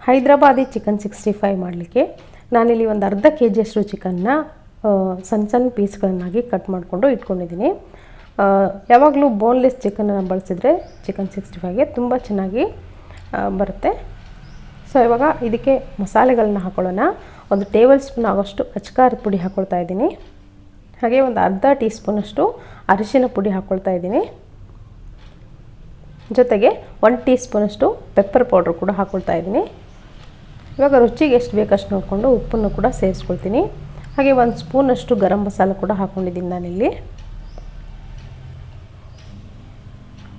Hyderabadi chicken 65 ಮಾಡಲಿಕ್ಕೆ ನಾನಿಲ್ಲಿ ಒಂದು ಅರ್ಧ ಕೆಜಿಯಷ್ಟು ಚಿಕನ್ನ ಸಣ್ಣ ಸಣ್ಣ ಪೀಸ್ಗಳನ್ನಾಗಿ ಕಟ್ ಮಾಡಿಕೊಂಡು ಇಟ್ಕೊಂಡಿದ್ದೀನಿ. ಯಾವಾಗಲೂ ಬೋನ್ಲೆಸ್ ಚಿಕನನ್ನು ಬಳಸಿದರೆ ಚಿಕನ್ 65ಗೆ ತುಂಬ ಚೆನ್ನಾಗಿ ಬರುತ್ತೆ. ಸೊ ಇವಾಗ ಇದಕ್ಕೆ ಮಸಾಲೆಗಳನ್ನ ಹಾಕೊಳ್ಳೋಣ. ಒಂದು ಟೇಬಲ್ ಸ್ಪೂನ್ ಆಗೋಷ್ಟು ಅಚ್ಕಾರದ ಪುಡಿ ಹಾಕ್ಕೊಳ್ತಾ ಇದ್ದೀನಿ. ಹಾಗೆ ಒಂದು ಅರ್ಧ ಟೀ ಸ್ಪೂನಷ್ಟು ಅರಿಶಿನ ಪುಡಿ ಹಾಕ್ಕೊಳ್ತಾ ಇದ್ದೀನಿ. ಜೊತೆಗೆ 1 ಟೀ ಸ್ಪೂನಷ್ಟು ಪೆಪ್ಪರ್ ಪೌಡ್ರ್ ಕೂಡ ಹಾಕ್ಕೊಳ್ತಾ ಇದ್ದೀನಿ. ಇವಾಗ ರುಚಿಗೆ ಎಷ್ಟು ಬೇಕಷ್ಟು ನೋಡಿಕೊಂಡು ಉಪ್ಪನ್ನು ಕೂಡ ಸೇರಿಸ್ಕೊಳ್ತೀನಿ. ಹಾಗೆ 1 ಸ್ಪೂನಷ್ಟು ಗರಂ ಮಸಾಲ ಕೂಡ ಹಾಕ್ಕೊಂಡಿದ್ದೀನಿ ನಾನಿಲ್ಲಿ.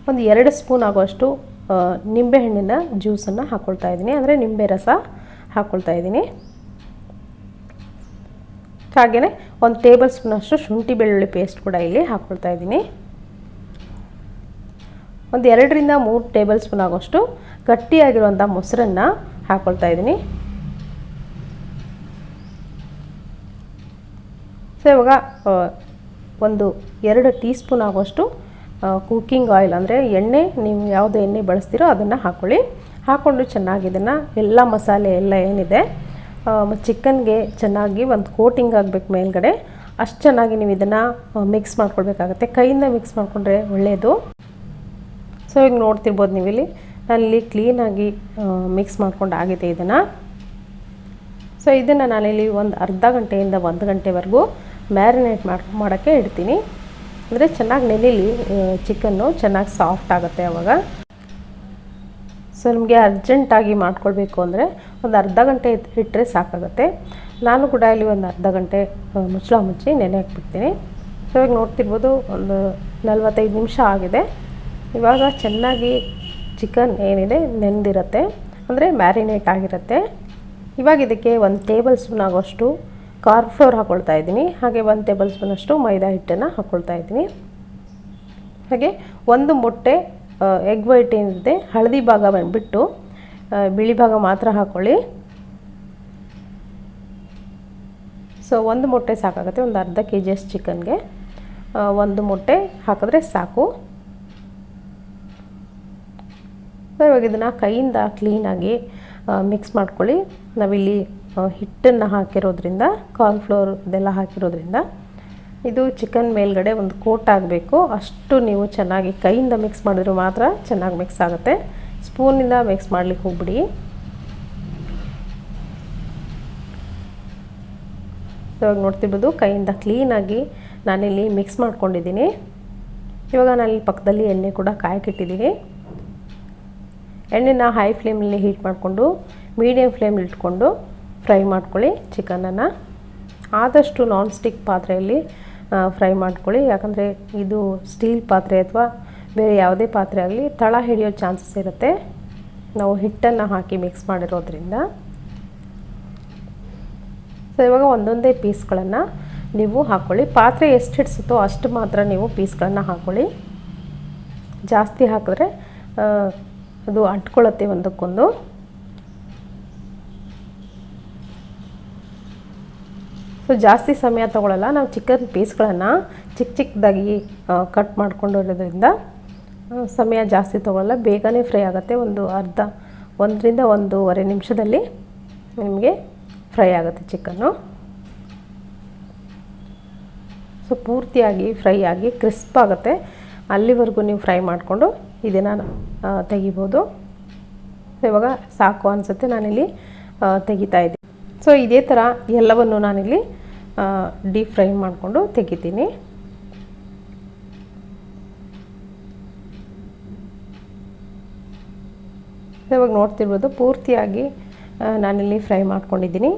ಒಂದು 2 ಸ್ಪೂನ್ ಆಗುವಷ್ಟು ನಿಂಬೆಹಣ್ಣಿನ ಜ್ಯೂಸನ್ನು ಹಾಕ್ಕೊಳ್ತಾ ಇದ್ದೀನಿ, ಅಂದರೆ ನಿಂಬೆ ರಸ ಹಾಕ್ಕೊಳ್ತಾ ಇದ್ದೀನಿ. ಹಾಗೆಯೇ 1 ಟೇಬಲ್ ಸ್ಪೂನಷ್ಟು ಶುಂಠಿ ಬೆಳ್ಳುಳ್ಳಿ ಪೇಸ್ಟ್ ಕೂಡ ಇಲ್ಲಿ ಹಾಕ್ಕೊಳ್ತಾ ಇದ್ದೀನಿ. ಒಂದು 2 ರಿಂದ 3 ಟೇಬಲ್ ಸ್ಪೂನ್ ಆಗೋಷ್ಟು ಗಟ್ಟಿಯಾಗಿರುವಂಥ ಮೊಸರನ್ನು ಹಾಕ್ಕೊಳ್ತಾ ಇದ್ದೀನಿ. ಸೊ ಇವಾಗ ಒಂದು 2 ಟೀ ಸ್ಪೂನ್ ಆಗುವಷ್ಟು ಕುಕ್ಕಿಂಗ್ ಆಯಿಲ್, ಅಂದರೆ ಎಣ್ಣೆ, ನೀವು ಯಾವುದೇ ಎಣ್ಣೆ ಬಳಸ್ತೀರೋ ಅದನ್ನು ಹಾಕ್ಕೊಳ್ಳಿ. ಹಾಕ್ಕೊಂಡು ಚೆನ್ನಾಗಿ ಇದನ್ನು ಎಲ್ಲ ಮಸಾಲೆ ಎಲ್ಲ ಏನಿದೆ ಚಿಕನ್ಗೆ ಚೆನ್ನಾಗಿ ಒಂದು ಕೋಟಿಂಗ್ ಆಗಬೇಕು ಮೇಲ್ಗಡೆ, ಅಷ್ಟು ಚೆನ್ನಾಗಿ ನೀವು ಇದನ್ನು ಮಿಕ್ಸ್ ಮಾಡ್ಕೊಳ್ಬೇಕಾಗತ್ತೆ. ಕೈಯಿಂದ ಮಿಕ್ಸ್ ಮಾಡಿಕೊಂಡ್ರೆ ಒಳ್ಳೆಯದು. ಸೊ ಈಗ ನೋಡ್ತಿರ್ಬೋದು ನೀವಿಲ್ಲಿ ನಾನಿಲ್ಲಿ ಕ್ಲೀನಾಗಿ ಮಿಕ್ಸ್ ಮಾಡ್ಕೊಂಡು ಆಗಿದೆ ಇದನ್ನು. ಸೊ ಇದನ್ನು ನಾನಿಲ್ಲಿ ಒಂದು ಅರ್ಧ ಗಂಟೆಯಿಂದ 1 ಗಂಟೆವರೆಗೂ ಮ್ಯಾರಿನೇಟ್ ಮಾಡೋಕ್ಕೆ ಇಡ್ತೀನಿ. ಅಂದರೆ ಚೆನ್ನಾಗಿ ನೆನೆಲಿ ಚಿಕನ್ನು, ಚೆನ್ನಾಗಿ ಸಾಫ್ಟ್ ಆಗುತ್ತೆ ಆವಾಗ. ಸೊ ನಿಮಗೆ ಅರ್ಜೆಂಟಾಗಿ ಮಾಡ್ಕೊಳ್ಬೇಕು ಅಂದರೆ ಒಂದು ಅರ್ಧ ಗಂಟೆ ಇಟ್ಟರೆ ಸಾಕಾಗುತ್ತೆ. ನಾನು ಕೂಡ ಇಲ್ಲಿ ಒಂದು ಅರ್ಧ ಗಂಟೆ ಮುಚ್ಚಳ ಮುಚ್ಚಿ ನೆನೆ ಹಾಕ್ಬಿಡ್ತೀನಿ. ಸೊ ಇವಾಗ ನೋಡ್ತಿರ್ಬೋದು ಒಂದು 45 ನಿಮಿಷ ಆಗಿದೆ. ಇವಾಗ ಚೆನ್ನಾಗಿ ಚಿಕನ್ ಏನಿದೆ ನೆಂದಿರುತ್ತೆ, ಅಂದರೆ ಮ್ಯಾರಿನೇಟ್ ಆಗಿರುತ್ತೆ. ಇವಾಗ ಇದಕ್ಕೆ 1 ಟೇಬಲ್ ಸ್ಪೂನ್ ಆಗೋಷ್ಟು ಕಾರ್ನ್ ಫ್ಲೋರ್ ಹಾಕ್ಕೊಳ್ತಾ ಇದ್ದೀನಿ. ಹಾಗೆ 1 ಟೇಬಲ್ ಸ್ಪೂನಷ್ಟು ಮೈದಾ ಹಿಟ್ಟನ್ನು ಹಾಕ್ಕೊಳ್ತಾ ಇದ್ದೀನಿ. ಹಾಗೆ 1 ಮೊಟ್ಟೆ ಎಗ್ ವೈಟ್ ಏನಿದೆ ಹಳದಿ ಭಾಗ ಬಂದುಬಿಟ್ಟು ಬಿಳಿ ಭಾಗ ಮಾತ್ರ ಹಾಕ್ಕೊಳ್ಳಿ. ಸೊ 1 ಮೊಟ್ಟೆ ಸಾಕಾಗುತ್ತೆ. ಒಂದು ಅರ್ಧ ಕೆಜಿಯಷ್ಟು ಚಿಕನ್ಗೆ 1 ಮೊಟ್ಟೆ ಹಾಕಿದ್ರೆ ಸಾಕು. ಇವಾಗ ಇದನ್ನು ಕೈಯಿಂದ ಕ್ಲೀನಾಗಿ ಮಿಕ್ಸ್ ಮಾಡ್ಕೊಳ್ಳಿ. ನಾವಿಲ್ಲಿ ಹಿಟ್ಟನ್ನು ಹಾಕಿರೋದ್ರಿಂದ, ಕಾರ್ನ್ಫ್ಲೋರ್ ಇದೆಲ್ಲ ಹಾಕಿರೋದ್ರಿಂದ ಇದು ಚಿಕನ್ ಮೇಲ್ಗಡೆ ಒಂದು ಕೋಟ್ ಆಗಬೇಕು. ಅಷ್ಟು ನೀವು ಚೆನ್ನಾಗಿ ಕೈಯಿಂದ ಮಿಕ್ಸ್ ಮಾಡಿದ್ರೆ ಮಾತ್ರ ಚೆನ್ನಾಗಿ ಮಿಕ್ಸ್ ಆಗುತ್ತೆ. ಸ್ಪೂನಿಂದ ಮಿಕ್ಸ್ ಮಾಡಲಿಕ್ಕೆ ಹೋಗ್ಬಿಡಿ. ಇವಾಗ ನೋಡ್ತಿರ್ಬೋದು ಕೈಯಿಂದ ಕ್ಲೀನಾಗಿ ನಾನಿಲ್ಲಿ ಮಿಕ್ಸ್ ಮಾಡ್ಕೊಂಡಿದ್ದೀನಿ. ಇವಾಗ ನಾನಿಲ್ಲಿ ಪಕ್ಕದಲ್ಲಿ ಎಣ್ಣೆ ಕೂಡ ಕಾಯಕ್ಕಿಟ್ಟಿದ್ದೀನಿ. ಎಣ್ಣೆನ ಹೈ ಫ್ಲೇಮಲ್ಲಿ ಹೀಟ್ ಮಾಡಿಕೊಂಡು ಮೀಡಿಯಮ್ ಫ್ಲೇಮಲ್ಲಿ ಇಟ್ಕೊಂಡು ಫ್ರೈ ಮಾಡ್ಕೊಳ್ಳಿ ಚಿಕನನ್ನು. ಆದಷ್ಟು ನಾನ್ ಸ್ಟಿಕ್ ಪಾತ್ರೆಯಲ್ಲಿ ಫ್ರೈ ಮಾಡ್ಕೊಳ್ಳಿ. ಯಾಕಂದರೆ ಇದು ಸ್ಟೀಲ್ ಪಾತ್ರೆ ಅಥವಾ ಬೇರೆ ಯಾವುದೇ ಪಾತ್ರೆ ಆಗಲಿ ತಳ ಹಿಡಿಯೋ ಚಾನ್ಸಸ್ ಇರುತ್ತೆ, ನಾವು ಹಿಟ್ಟನ್ನು ಹಾಕಿ ಮಿಕ್ಸ್ ಮಾಡಿರೋದ್ರಿಂದ. ಸೊ ಇವಾಗ ಒಂದೊಂದೇ ಪೀಸ್ಗಳನ್ನು ನೀವು ಹಾಕ್ಕೊಳ್ಳಿ. ಪಾತ್ರೆ ಎಷ್ಟು ಹಿಡಿಸುತ್ತೋ ಅಷ್ಟು ಮಾತ್ರ ನೀವು ಪೀಸ್ಗಳನ್ನು ಹಾಕ್ಕೊಳ್ಳಿ. ಜಾಸ್ತಿ ಹಾಕಿದ್ರೆ ಅದು ಅಂಟ್ಕೊಳ್ಳುತ್ತೆ ಒಂದಕ್ಕೊಂದು. ಸೊ ಜಾಸ್ತಿ ಸಮಯ ತೊಗೊಳ್ಳಲ್ಲ. ನಾವು ಚಿಕನ್ ಪೀಸ್ಗಳನ್ನು ಚಿಕ್ಕದಾಗಿ ಕಟ್ ಮಾಡ್ಕೊಂಡಿರೋದ್ರಿಂದ ಸಮಯ ಜಾಸ್ತಿ ತೊಗೊಳ್ಳಲ್ಲ, ಬೇಗನೆ ಫ್ರೈ ಆಗುತ್ತೆ. 1 ರಿಂದ 1.5 ನಿಮಿಷದಲ್ಲಿ ನಿಮಗೆ ಫ್ರೈ ಆಗುತ್ತೆ ಚಿಕನ್ನು. ಸೊ ಪೂರ್ತಿಯಾಗಿ ಫ್ರೈ ಆಗಿ ಕ್ರಿಸ್ಪ್ ಆಗುತ್ತೆ. ಅಲ್ಲಿವರೆಗೂ ನೀವು ಫ್ರೈ ಮಾಡಿಕೊಂಡು ಇದನ್ನು ತೆಗಿಬೋದು. ಇವಾಗ ಸಾಕು ಅನಿಸುತ್ತೆ, ನಾನಿಲ್ಲಿ ತೆಗಿತಾ ಇದ್ದೀನಿ. ಸೊ ಇದೇ ಥರ ಎಲ್ಲವನ್ನು ನಾನಿಲ್ಲಿ ಡೀಪ್ ಫ್ರೈ ಮಾಡಿಕೊಂಡು ತೆಗಿತೀನಿ. ಇವಾಗ ನೋಡ್ತಿರ್ಬೋದು ಪೂರ್ತಿಯಾಗಿ ನಾನಿಲ್ಲಿ ಫ್ರೈ ಮಾಡ್ಕೊಂಡಿದ್ದೀನಿ.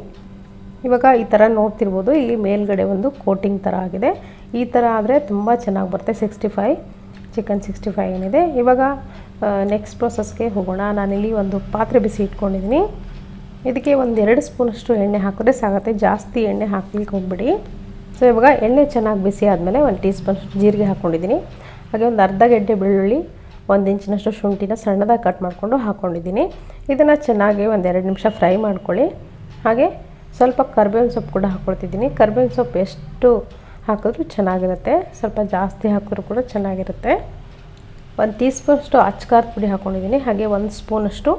ಇವಾಗ ಈ ಥರ ನೋಡ್ತಿರ್ಬೋದು ಇಲ್ಲಿ ಮೇಲ್ಗಡೆ ಒಂದು ಕೋಟಿಂಗ್ ಥರ ಆಗಿದೆ. ಈ ಥರ ಆದರೆ ತುಂಬ ಚೆನ್ನಾಗಿ ಬರುತ್ತೆ ಚಿಕನ್ 65 ಏನಿದೆ. ಇವಾಗ ನೆಕ್ಸ್ಟ್ ಪ್ರೊಸೆಸ್ಗೆ ಹೋಗೋಣ. ನಾನಿಲ್ಲಿ ಒಂದು ಪಾತ್ರೆ ಬಿಸಿ ಇಟ್ಕೊಂಡಿದ್ದೀನಿ. ಇದಕ್ಕೆ 1-2 ಸ್ಪೂನಷ್ಟು ಎಣ್ಣೆ ಹಾಕಿದ್ರೆ ಸಾಗುತ್ತೆ, ಜಾಸ್ತಿ ಎಣ್ಣೆ ಹಾಕ್ಲಿಕ್ಕೆ ಹೋಗ್ಬಿಡಿ. ಸೊ ಇವಾಗ ಎಣ್ಣೆ ಚೆನ್ನಾಗಿ ಬಿಸಿ ಆದಮೇಲೆ 1 ಟೀ ಸ್ಪೂನಷ್ಟು ಜೀರಿಗೆ ಹಾಕ್ಕೊಂಡಿದ್ದೀನಿ. ಹಾಗೆ ಒಂದು ಅರ್ಧ ಗೆಡ್ಡೆ ಬೆಳ್ಳುಳ್ಳಿ, 1 ಇಂಚಿನಷ್ಟು ಶುಂಠಿನ ಸಣ್ಣದಾಗಿ ಕಟ್ ಮಾಡಿಕೊಂಡು ಹಾಕ್ಕೊಂಡಿದ್ದೀನಿ. ಇದನ್ನು ಚೆನ್ನಾಗಿ 1-2 ನಿಮಿಷ ಫ್ರೈ ಮಾಡ್ಕೊಳ್ಳಿ. ಹಾಗೆ ಸ್ವಲ್ಪ ಕರಿಬೇವಿನ ಸೊಪ್ಪು ಕೂಡ ಹಾಕ್ಕೊಳ್ತಿದ್ದೀನಿ. ಕರಿಬೇವಿನ ಸೊಪ್ಪು ಎಷ್ಟು ಹಾಕಿದ್ರೂ ಚೆನ್ನಾಗಿರುತ್ತೆ, ಸ್ವಲ್ಪ ಜಾಸ್ತಿ ಹಾಕಿದ್ರೂ ಕೂಡ ಚೆನ್ನಾಗಿರುತ್ತೆ. 1 ಟೀ ಸ್ಪೂನಷ್ಟು ಅಚ್ಕಾರದ ಪುಡಿ ಹಾಕ್ಕೊಂಡಿದ್ದೀನಿ. ಹಾಗೆ 1 ಸ್ಪೂನಷ್ಟು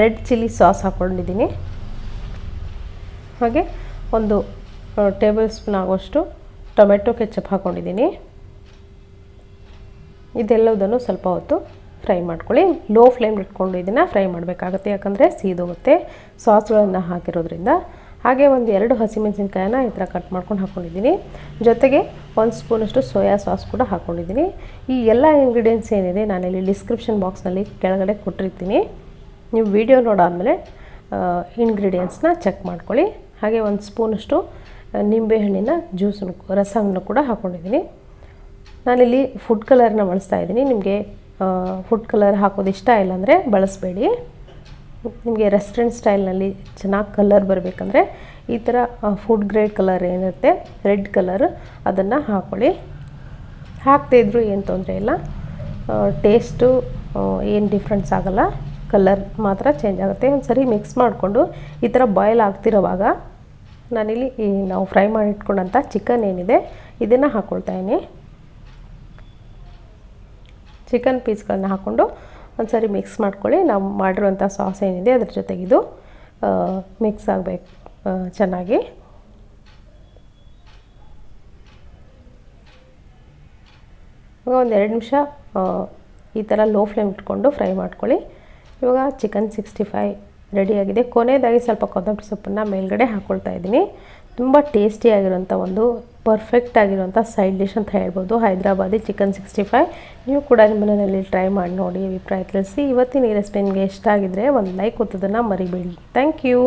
ರೆಡ್ ಚಿಲ್ಲಿ ಸಾಸ್ ಹಾಕ್ಕೊಂಡಿದ್ದೀನಿ. ಹಾಗೆ 1 ಟೇಬಲ್ ಸ್ಪೂನ್ ಆಗೋಷ್ಟು ಟೊಮೆಟೊ ಕೆಚಪ್ ಹಾಕ್ಕೊಂಡಿದ್ದೀನಿ. ಇದೆಲ್ಲದನ್ನು ಸ್ವಲ್ಪ ಹೊತ್ತು ಫ್ರೈ ಮಾಡ್ಕೊಳ್ಳಿ. ಲೋ ಫ್ಲೇಮ್ ಇಟ್ಕೊಂಡು ಇದನ್ನು ಫ್ರೈ ಮಾಡಬೇಕಾಗುತ್ತೆ, ಯಾಕಂದರೆ ಸೀದೋಗುತ್ತೆ ಸಾಸ್ಗಳನ್ನು ಹಾಕಿರೋದ್ರಿಂದ. ಹಾಗೆ 2 ಹಸಿಮೆಣಸಿನ್ಕಾಯನ್ನ ಈ ಥರ ಕಟ್ ಮಾಡ್ಕೊಂಡು ಹಾಕ್ಕೊಂಡಿದ್ದೀನಿ. ಜೊತೆಗೆ 1 ಸ್ಪೂನಷ್ಟು ಸೋಯಾ ಸಾಸ್ ಕೂಡ ಹಾಕ್ಕೊಂಡಿದ್ದೀನಿ. ಈ ಎಲ್ಲ ಇಂಗ್ರೀಡಿಯೆಂಟ್ಸ್ ಏನಿದೆ ನಾನಿಲ್ಲಿ ಡಿಸ್ಕ್ರಿಪ್ಷನ್ ಬಾಕ್ಸ್ನಲ್ಲಿ ಕೆಳಗಡೆ ಕೊಟ್ಟಿರ್ತೀನಿ. ನೀವು ವಿಡಿಯೋ ನೋಡಾದಮೇಲೆ ಇಂಗ್ರೀಡಿಯೆಂಟ್ಸ್ನ ಚೆಕ್ ಮಾಡ್ಕೊಳ್ಳಿ. ಹಾಗೆ 1 ಸ್ಪೂನಷ್ಟು ನಿಂಬೆಹಣ್ಣಿನ ಜ್ಯೂಸನ್ನು ರಸವನ್ನು ಕೂಡ ಹಾಕ್ಕೊಂಡಿದ್ದೀನಿ. ನಾನಿಲ್ಲಿ ಫುಡ್ ಕಲರ್ನ ಬಳಸ್ತಾ ಇದ್ದೀನಿ. ನಿಮಗೆ ಫುಡ್ ಕಲರ್ ಹಾಕೋದು ಇಷ್ಟ ಇಲ್ಲ ಅಂದರೆ ಬಳಸಬೇಡಿ. ನಿಮಗೆ ರೆಸ್ಟೋರೆಂಟ್ ಸ್ಟೈಲ್ನಲ್ಲಿ ಚೆನ್ನಾಗಿ ಕಲರ್ ಬರಬೇಕಂದ್ರೆ ಈ ಥರ ಫುಡ್ ಗ್ರೇಡ್ ಕಲರ್ ಏನಿರುತ್ತೆ ರೆಡ್ ಕಲರ್ ಅದನ್ನು ಹಾಕ್ಕೊಳ್ಳಿ. ಹಾಕದೇ ಇದ್ದರೂ ಏನು ತೊಂದರೆ ಇಲ್ಲ, ಟೇಸ್ಟು ಏನು ಡಿಫ್ರೆನ್ಸ್ ಆಗೋಲ್ಲ, ಕಲರ್ ಮಾತ್ರ ಚೇಂಜ್ ಆಗುತ್ತೆ. ಒಂದು ಸರಿ ಮಿಕ್ಸ್ ಮಾಡಿಕೊಂಡು ಈ ಥರ ಬಾಯ್ಲ್ ಆಗ್ತಿರೋವಾಗ ನಾನಿಲ್ಲಿ ನಾವು ಫ್ರೈ ಮಾಡಿ ಇಟ್ಕೊಂಡಂಥ ಚಿಕನ್ ಏನಿದೆ ಇದನ್ನು ಹಾಕ್ಕೊಳ್ತಾಯಿದ್ದೀನಿ. ಚಿಕನ್ ಪೀಸ್ಗಳನ್ನ ಹಾಕ್ಕೊಂಡು ಒಂದು ಸರಿ ಮಿಕ್ಸ್ ಮಾಡ್ಕೊಳ್ಳಿ. ನಾವು ಮಾಡಿರುವಂಥ ಸಾಸ್ ಏನಿದೆ ಅದ್ರ ಜೊತೆಗಿದು ಮಿಕ್ಸ್ ಆಗಬೇಕು ಚೆನ್ನಾಗಿ. ಇವಾಗ 1-2 ನಿಮಿಷ ಈ ಥರ ಲೋ ಫ್ಲೇಮ್ ಇಟ್ಕೊಂಡು ಫ್ರೈ ಮಾಡ್ಕೊಳ್ಳಿ. ಇವಾಗ ಚಿಕನ್ 65 ರೆಡಿಯಾಗಿದೆ. ಕೊನೆಯದಾಗಿ ಸ್ವಲ್ಪ ಕೊತ್ತಂಬರಿ ಸೊಪ್ಪನ್ನು ಮೇಲ್ಗಡೆ ಹಾಕ್ಕೊಳ್ತಾ ಇದ್ದೀನಿ. ತುಂಬ ಟೇಸ್ಟಿಯಾಗಿರೋಂಥ ಒಂದು ಪರ್ಫೆಕ್ಟ್ ಆಗಿರೋಂಥ ಸೈಡ್ ಡಿಶ್ ಅಂತ ಹೇಳ್ಬೋದು, ಹೈದ್ರಾಬಾದಿ ಚಿಕನ್ 65. ನೀವು ಕೂಡ ನಿಮ್ಮ ಮನೆಯಲ್ಲಿ ಟ್ರೈ ಮಾಡಿ ನೋಡಿ, ಅಭಿಪ್ರಾಯ ತಿಳಿಸಿ. ಇವತ್ತಿನ ಈ ರೆಸಿಪಿ ನಿಮಗೆ ಇಷ್ಟ ಆಗಿದ್ದರೆ ಒಂದು ಲೈಕ್ ಒತ್ತೋದನ್ನು ಮರಿಬೇಡಿ. Thank you.